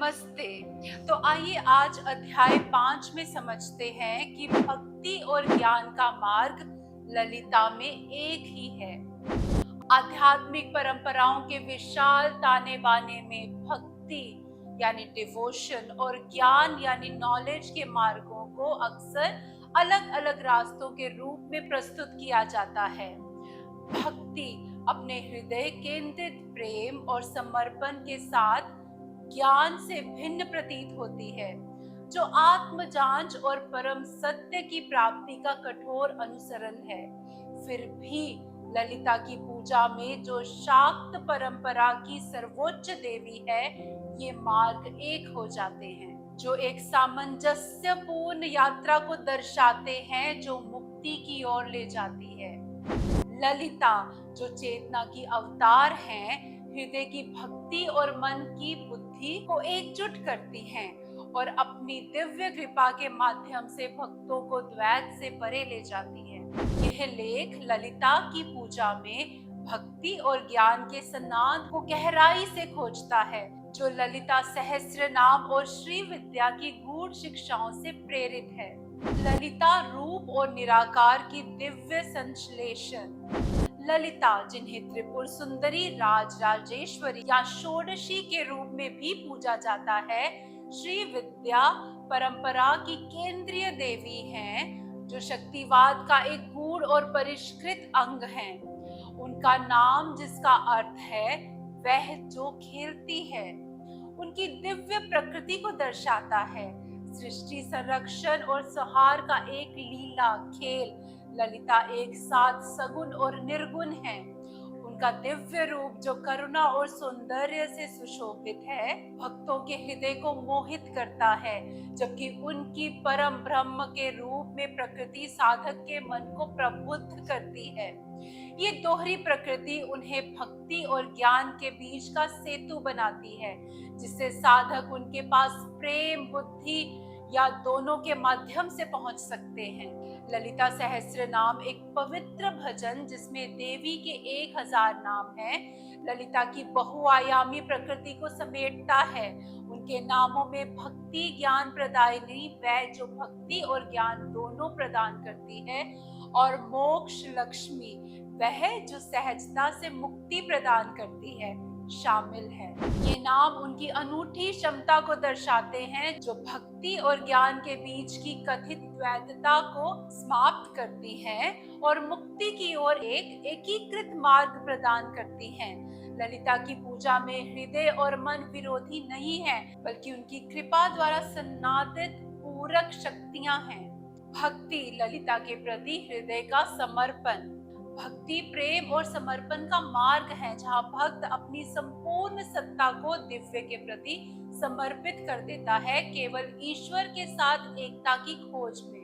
नमस्ते। तो आइए आज अध्याय 5 में समझते हैं कि भक्ति और ज्ञान का मार्ग ललिता में एक ही है। आध्यात्मिक परंपराओं के विशाल ताने बाने में भक्ति यानी डिवोशन और ज्ञान यानी नॉलेज के मार्गों को अक्सर अलग अलग रास्तों के रूप में प्रस्तुत किया जाता है। भक्ति अपने हृदय केंद्रित प्रेम और समर्पण के साथ ज्ञान से भिन्न प्रतीत होती है, जो आत्म जांच और परम सत्य की प्राप्ति का कठोर अनुसरण है। फिर भी ललिता की पूजा में जो शाक्त परंपरा की सर्वोच्च देवी है, ये मार्ग एक हो जाते हैं, जो एक सामंजस्यपूर्ण यात्रा को दर्शाते हैं जो मुक्ति की ओर ले जाती है। ललिता जो चेतना की अवतार हैं, हृदय की भक्ति और मन की बुद्धि को एकजुट करती हैं और अपनी दिव्य कृपा के माध्यम से भक्तों को द्वैत से परे ले जाती हैं। यह लेख ललिता की पूजा में भक्ति और ज्ञान के सनाद को गहराई से खोजता है, जो ललिता सहस्त्र नाम और श्री विद्या की गूढ़ शिक्षाओं से प्रेरित है। ललिता रूप और निराकार की दिव्य संश्लेषण। ललिता जिन्हें त्रिपुर सुंदरी, राज राजेश्वरी या षोडशी के रूप में भी पूजा जाता है, श्री विद्या परंपरा की केंद्रीय देवी हैं, जो शक्तिवाद का एक गूढ़ और परिष्कृत अंग हैं। उनका नाम जिसका अर्थ है वह जो खेलती है, उनकी दिव्य प्रकृति को दर्शाता है। सृष्टि संरक्षण और संहार का एक लीला खेल ललिता एक साथ सगुण और निर्गुण है। उनका दिव्य रूप जो करुणा और सौंदर्य से सुशोभित है, भक्तों के हृदय को मोहित करता है, जबकि उनकी परम ब्रह्म के रूप में प्रकृति साधक के मन को प्रबुद्ध करती है। ये दोहरी प्रकृति उन्हें भक्ति और ज्ञान के बीच का सेतु बनाती है, जिससे साधक उनके पास प्रेम, बुद्धि या दोनों के माध्यम से पहुंच सकते हैं। ललिता सहस्त्र नाम एक पवित्र भजन जिसमें देवी के 1000 नाम हैं, ललिता की बहुआयामी प्रकृति को समेटता है। उनके नामों में भक्ति ज्ञान प्रदायिनी, वह जो भक्ति और ज्ञान दोनों प्रदान करती है, और मोक्ष लक्ष्मी, वह जो सहजता से मुक्ति प्रदान करती है, शामिल है। ये नाम उनकी अनूठी क्षमता को दर्शाते हैं, जो भक्ति और ज्ञान के बीच की कथित द्वैतता को समाप्त करती हैं और मुक्ति की ओर एक एकीकृत मार्ग प्रदान करती हैं। ललिता की पूजा में हृदय और मन विरोधी नहीं है, बल्कि उनकी कृपा द्वारा सन्नादित पूरक शक्तियां हैं। भक्ति ललिता के प्रति हृदय का समर्पण। भक्ति प्रेम और समर्पण का मार्ग है, जहाँ भक्त अपनी संपूर्ण सत्ता को दिव्य के प्रति समर्पित कर देता है, केवल ईश्वर के साथ एकता की खोज में।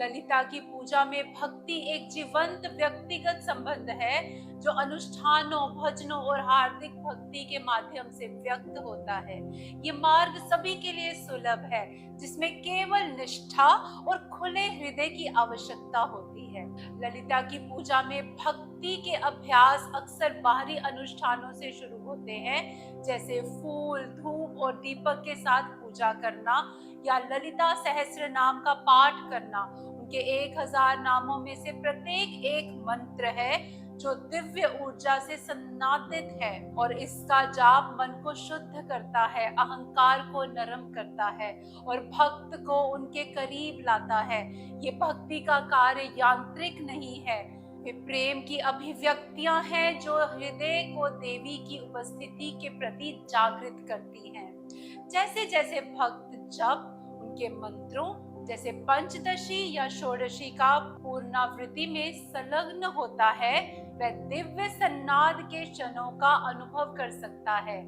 ललिता की पूजा में भक्ति एक जीवंत व्यक्तिगत संबंध है, जो अनुष्ठानों, भजनों और हार्दिक भक्ति के माध्यम से व्यक्त होता है। ये मार्ग सभी के लिए सुलभ है, जिसमें केवल निष्ठा और खुले हृदय की आवश्यकता होती है। ललिता की पूजा में भक्ति के अभ्यास अक्सर बाहरी अनुष्ठानों से शुरू होते हैं, जैसे फूल, धूप और दीपक के साथ पूजा करना या ललिता सहस्त्र नाम का पाठ करना। उनके 1000 नामों में से प्रत्येक एक मंत्र है, जो दिव्य ऊर्जा से सन्नादित है, और इसका जाप मन को शुद्ध करता है, अहंकार को नरम करता है और भक्त को उनके करीब लाता है। ये भक्ति का कार्य यांत्रिक नहीं है, ये प्रेम की अभिव्यक्तियां हैं, जो हृदय को देवी की उपस्थिति के प्रति जागृत करती हैं। जैसे जैसे भक्त जप उनके मंत्रों जैसे पंचदशी या षोडशी का पुनरावृत्ति में संलग्न होता है, वह दिव्य सन्नाद के क्षणों का अनुभव कर सकता है।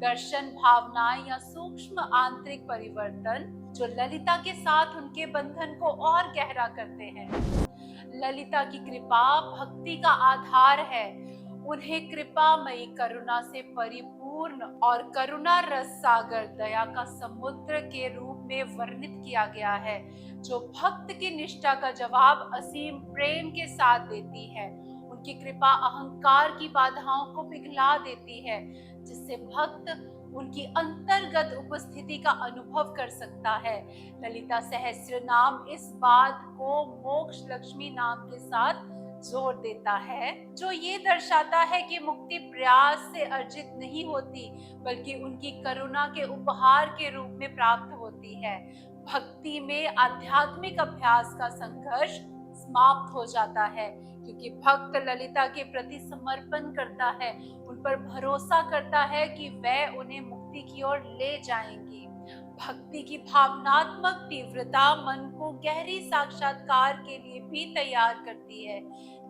दर्शन, भावनाएं या सूक्ष्म आंतरिक परिवर्तन जो ललिता के साथ उनके बंधन को और गहरा करते हैं। ललिता की कृपा भक्ति का आधार है। उन्हें कृपामयी, करुणा से परिपूर्ण और करुणा रस सागर, दया का समुद्र के रूप में वर्णित किया गया है, जो भक्त की निष्ठा का जवाब असीम प्रेम के साथ देती है। उनकी कृपा अहंकार की बाधाओं को पिघला देती है, जिससे भक्त उनकी अंतर्गत उपस्थिति का अनुभव कर सकता है। ललिता सहस्त्र नाम इस बात को मोक्ष लक्ष्मी नाम के साथ जोर देता है, जो ये दर्शाता है कि मुक्ति प्रयास से अर्जित नहीं होती, बल्कि उनकी करुणा के उपहार के रूप में प्राप्त होती है। भक्ति में आध्यात्मिक अभ्यास का संघर्ष समाप्त हो जाता है, क्योंकि भक्त ललिता के प्रति समर्पण करता है, उन पर भरोसा करता है कि वह उन्हें मुक्ति की ओर ले जाएंगी। भक्ति की भावनात्मक तीव्रता मन को गहरी साक्षात्कार के लिए भी तैयार करती है।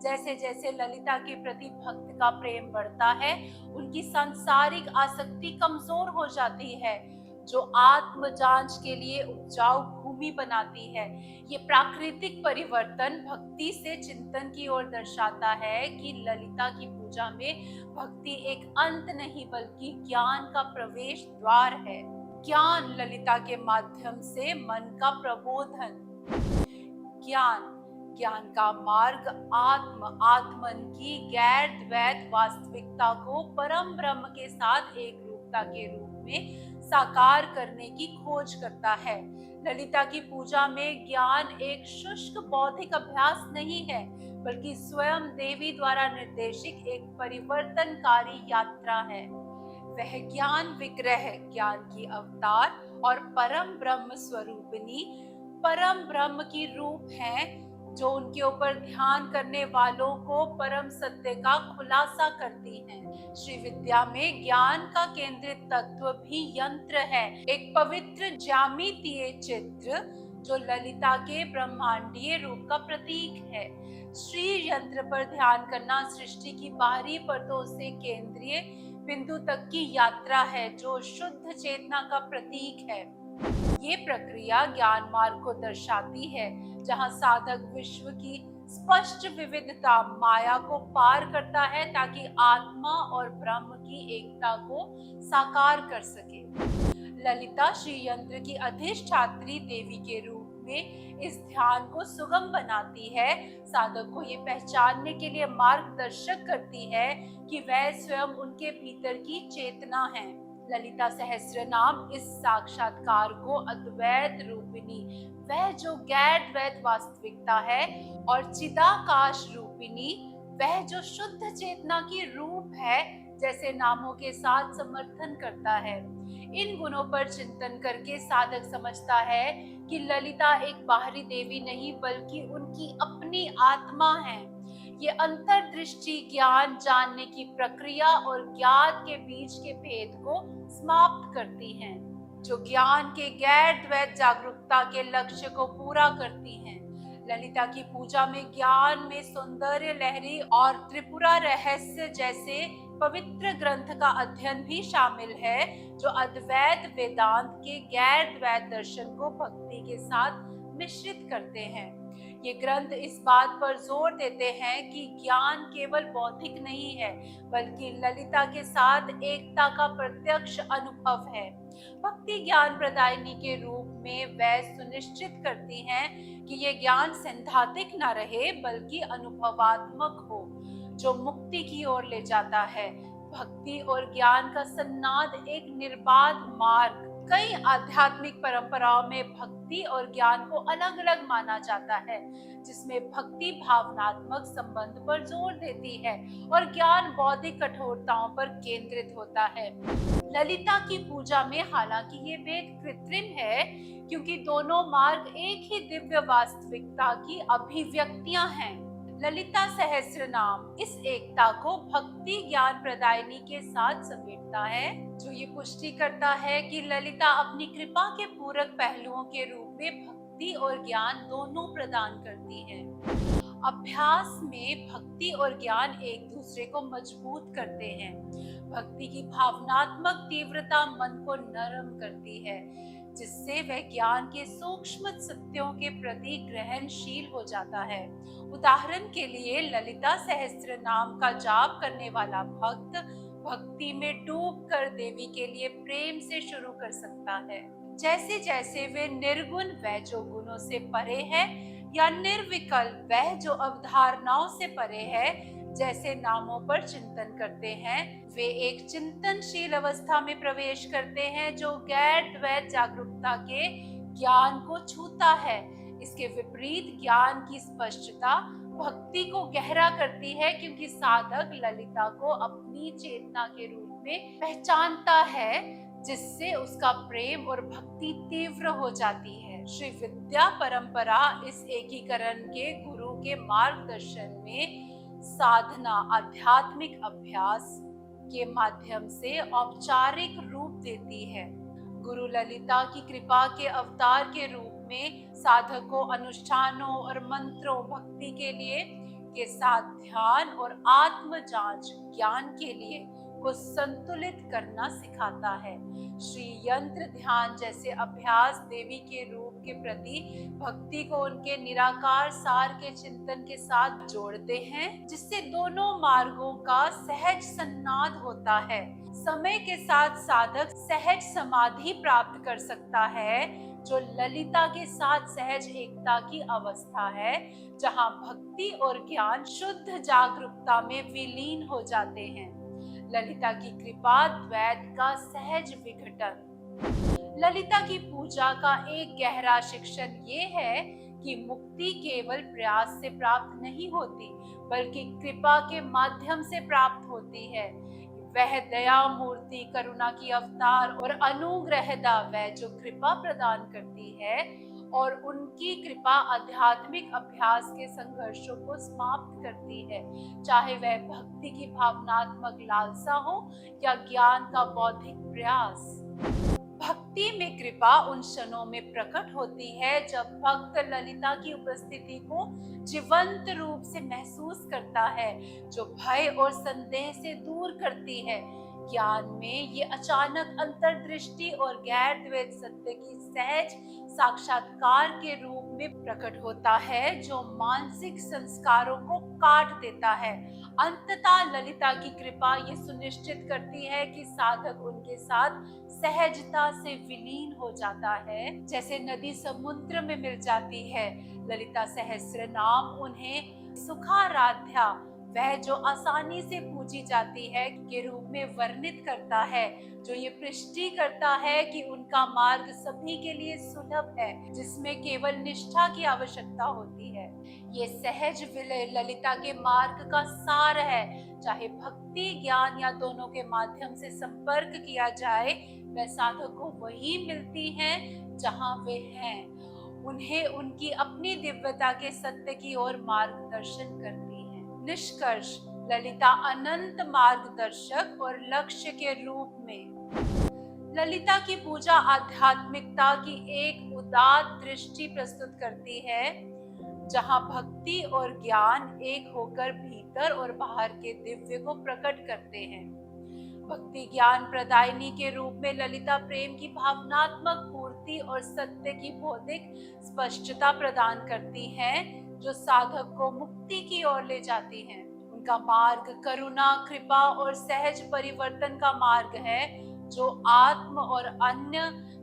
जैसे जैसे ललिता के प्रति भक्त का प्रेम बढ़ता है, उनकी सांसारिक आसक्ति कमजोर हो जाती है, जो आत्म जांच के लिए उपजाऊ भूमि बनाती है। ये प्राकृतिक परिवर्तन भक्ति से चिंतन की ओर दर्शाता है कि ललिता की पूजा में भक्ति एक अंत नहीं, बल्कि ज्ञान का प्रवेश द्वार है। ज्ञान ललिता के माध्यम से मन का प्रबोधन। ज्ञान का मार्ग आत्मन की गैर द्वैत वास्तविकता को परम ब्रह्म के साथ एक रूपता के रूप में साकार करने की खोज करता है। ललिता की पूजा में ज्ञान एक शुष्क बौद्धिक अभ्यास नहीं है, बल्कि स्वयं देवी द्वारा निर्देशित एक परिवर्तनकारी यात्रा है। वह ज्ञान विग्रह, ज्ञान की अवतार और परम ब्रह्म स्वरूपिणी परम ब्रह्म की रूप है, जो उनके ऊपर ध्यान करने वालों को परम सत्य का खुलासा करती हैं। श्री विद्या में ज्ञान का केंद्रित तत्व भी यंत्र है, एक पवित्र ज्यामितीय चित्र जो ललिता के ब्रह्मांडीय रूप का प्रतीक है। श्री यंत्र पर ध्यान करना सृष्टि की बाहरी परतों से केंद्रीय बिंदु तक की यात्रा है, जो शुद्ध चेतना का प्रतीक है। ये प्रक्रिया ज्ञान मार्ग को दर्शाती है, जहाँ साधक विश्व की स्पष्ट विविधता माया को पार करता है, ताकि आत्मा और ब्रह्म की एकता को साकार कर सके। ललिता श्री यंत्र की अधिष्ठात्री देवी के रूप में इस ध्यान को सुगम बनाती है, साधक को ये पहचानने के लिए मार्गदर्शक करती है कि वह स्वयं उनके भीतर की चेतना है। ललिता सहस्त्र नाम इस साक्षात्कार को अद्वैत रूपिणी, वह जो गैर द्वैत वास्तविकता है, और चिदाकाश रूपिणी, वह जो शुद्ध चेतना की रूप है, जैसे नामों के साथ समर्थन करता है। इन गुणों पर चिंतन करके साधक समझता है कि ललिता एक बाहरी देवी नहीं, बल्कि उनकी अपनी आत्मा है। ये अंतर्दृष्टि ज्ञान जानने की प्रक्रिया और ज्ञात के बीच के भेद को समाप्त करती हैं, जो ज्ञान के गैर द्वैत जागरूकता के लक्ष्य को पूरा करती हैं। ललिता की पूजा में ज्ञान में सौंदर्य लहरी और त्रिपुरा रहस्य जैसे पवित्र ग्रंथ का अध्ययन भी शामिल है, जो अद्वैत वेदांत के गैर द्वैत दर्शन को भक्ति के साथ मिश्रित करते हैं। ये ग्रंथ इस बात पर जोर देते हैं कि ज्ञान केवल बौद्धिक नहीं है, बल्कि ललिता के साथ एकता का प्रत्यक्ष अनुभव है। भक्ति ज्ञान प्रदायिनी के रूप में वह सुनिश्चित करती हैं कि ये ज्ञान सैद्धांतिक न रहे, बल्कि अनुभवात्मक हो, जो मुक्ति की ओर ले जाता है। भक्ति और ज्ञान का सन्नाद एक निर्बाध मार्ग। कई आध्यात्मिक परंपराओं में भक्ति और ज्ञान को अलग अलग माना जाता है, जिसमें भक्ति भावनात्मक संबंध पर जोर देती है और ज्ञान बौद्धिक कठोरताओं पर केंद्रित होता है। ललिता की पूजा में हालांकि ये भेद कृत्रिम है, क्योंकि दोनों मार्ग एक ही दिव्य वास्तविकता की अभिव्यक्तियां हैं। ललिता सहस्त्र नाम इस एकता को भक्ति ज्ञान प्रदायिनी के साथ समेटता है, जो ये पुष्टि करता है कि ललिता अपनी कृपा के पूरक पहलुओं के रूप में भक्ति और ज्ञान दोनों प्रदान करती है। अभ्यास में भक्ति और ज्ञान एक दूसरे को मजबूत करते हैं। भक्ति की भावनात्मक तीव्रता मन को नरम करती है, जिससे वह ज्ञान के सूक्ष्म सत्यों के प्रति ग्रहणशील हो जाता है। उदाहरण के लिए ललिता सहस्त्र नाम का जाप करने वाला भक्त भक्ति में डूबकर देवी के लिए प्रेम से शुरू कर सकता है। जैसे जैसे वे निर्गुण, वह जो गुणों से परे है, या निर्विकल्प, वह जो अवधारणाओं से परे है, जैसे नामों पर चिंतन करते हैं, वे एक चिंतनशील अवस्था में प्रवेश करते हैं जो गैर द्वैत जागरूकता के ज्ञान को छूता है। इसके विपरीत ज्ञान की स्पष्टता भक्ति को गहरा करती है, क्योंकि साधक ललिता को अपनी चेतना के रूप में पहचानता है, जिससे उसका प्रेम और भक्ति तीव्र हो जाती है। श्री विद्या परंपरा इस एकीकरण के गुरु के मार्गदर्शन में साधना आध्यात्मिक अभ्यास के माध्यम से औपचारिक रूप देती है। गुरु ललिता की कृपा के अवतार के रूप में साधक को अनुष्ठानों और मंत्रों, भक्ति के लिए के साथ ध्यान और आत्म जांच ज्ञान के लिए को संतुलित करना सिखाता है। श्री यंत्र ध्यान जैसे अभ्यास देवी के रूप के प्रति भक्ति को उनके निराकार सार के चिंतन के साथ जोड़ते हैं, जिससे दोनों मार्गों का सहज संनाद होता है। समय के साथ साधक सहज समाधि प्राप्त कर सकता है, जो ललिता के साथ सहज एकता की अवस्था है, जहां भक्ति और ज्ञान शुद्ध जागरूकता में विलीन हो जाते हैं। ललिता की कृपा द्वैत का सहज विघटन। ललिता की पूजा का एक गहरा शिक्षण ये है कि मुक्ति केवल प्रयास से प्राप्त नहीं होती, बल्कि कृपा के माध्यम से प्राप्त होती है। वह दया मूर्ति, करुणा की अवतार और अनुग्रहदा वह जो कृपा प्रदान करती है, और उनकी कृपा आध्यात्मिक अभ्यास के संघर्षों को समाप्त करती है, चाहे वह भक्ति की भावनात्मक लालसा हो या ज्ञान का बौद्धिक प्रयास। भक्ति में कृपा उन क्षणों में प्रकट होती है जब भक्त ललिता की उपस्थिति को जीवंत रूप से महसूस करता है, जो भय और संदेह से दूर करती है। ज्ञान में ये अचानक अंतर्दृष्टि और गैर द्वैत सत्य की सहज साक्षात्कार के रूप में प्रकट होता है, जो मानसिक संस्कारों को काट देता है। अंततः ललिता की कृपा ये सुनिश्चित करती है कि साधक उनके साथ सहजता से विलीन हो जाता है, जैसे नदी समुद्र में मिल जाती है। ललिता सहस्र नाम उन्हें सुखाराध्या, वह जो आसानी से पूजी जाती है, के रूप में वर्णित करता है, जो ये पुष्टि करता है कि उनका मार्ग सभी के लिए सुलभ है, जिसमें केवल निष्ठा की आवश्यकता होती है। ये सहज विलय ललिता के मार्ग का सार है। चाहे भक्ति, ज्ञान या दोनों के माध्यम से संपर्क किया जाए, वह साधक को वही मिलती हैं जहाँ वे हैं। उन्हें उनकी अपनी दिव्यता के सत्य की ओर मार्गदर्शन करती है। निष्कर्ष, ललिता अनंत मार्गदर्शक और लक्ष्य के रूप में। ललिता की पूजा आध्यात्मिकता की एक उदार दृष्टि प्रस्तुत करती है, जहां भक्ति और ज्ञान एक होकर भीतर और बाहर के दिव्य को प्रकट करते हैं। भक्ति ज्ञान प्रदायिनी के रूप में ललिता प्रेम की भावनात्मक पूर्ति और सत्य की बौद्धिक स्पष्टता प्रदान करती हैं, जो साधक को मुक्ति की ओर ले जाती हैं। उनका मार्ग करुणा, कृपा और सहज परिवर्तन का मार्ग है, जो आत्म और अन्य,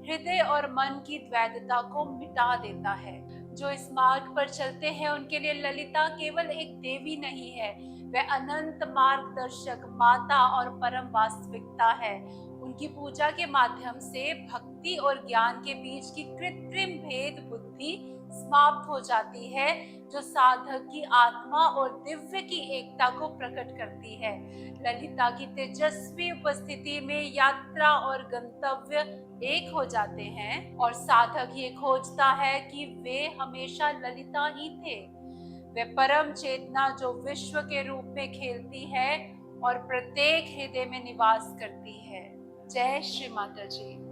हृदय और मन की द्वैतता को मिटा देता है। जो इस मार्ग पर चलते हैं, उनके लिए ललिता केवल एक देवी नहीं है, वह अनंत मार्गदर्शक, माता और परम वास्तविकता है। उनकी पूजा के माध्यम से भक्ति और ज्ञान के बीच की कृत्रिम भेद बुद्धि समाप्त हो जाती है, जो साधक की आत्मा और दिव्य की एकता को प्रकट करती है। ललिता की तेजस्वी उपस्थिति में यात्रा और गंतव्य एक हो जाते हैं, और साधक ये खोजता है कि वे हमेशा ललिता ही थे। वे परम चेतना जो विश्व के रूप में खेलती है और प्रत्येक हृदय में निवास करती है। जय श्री माता जी।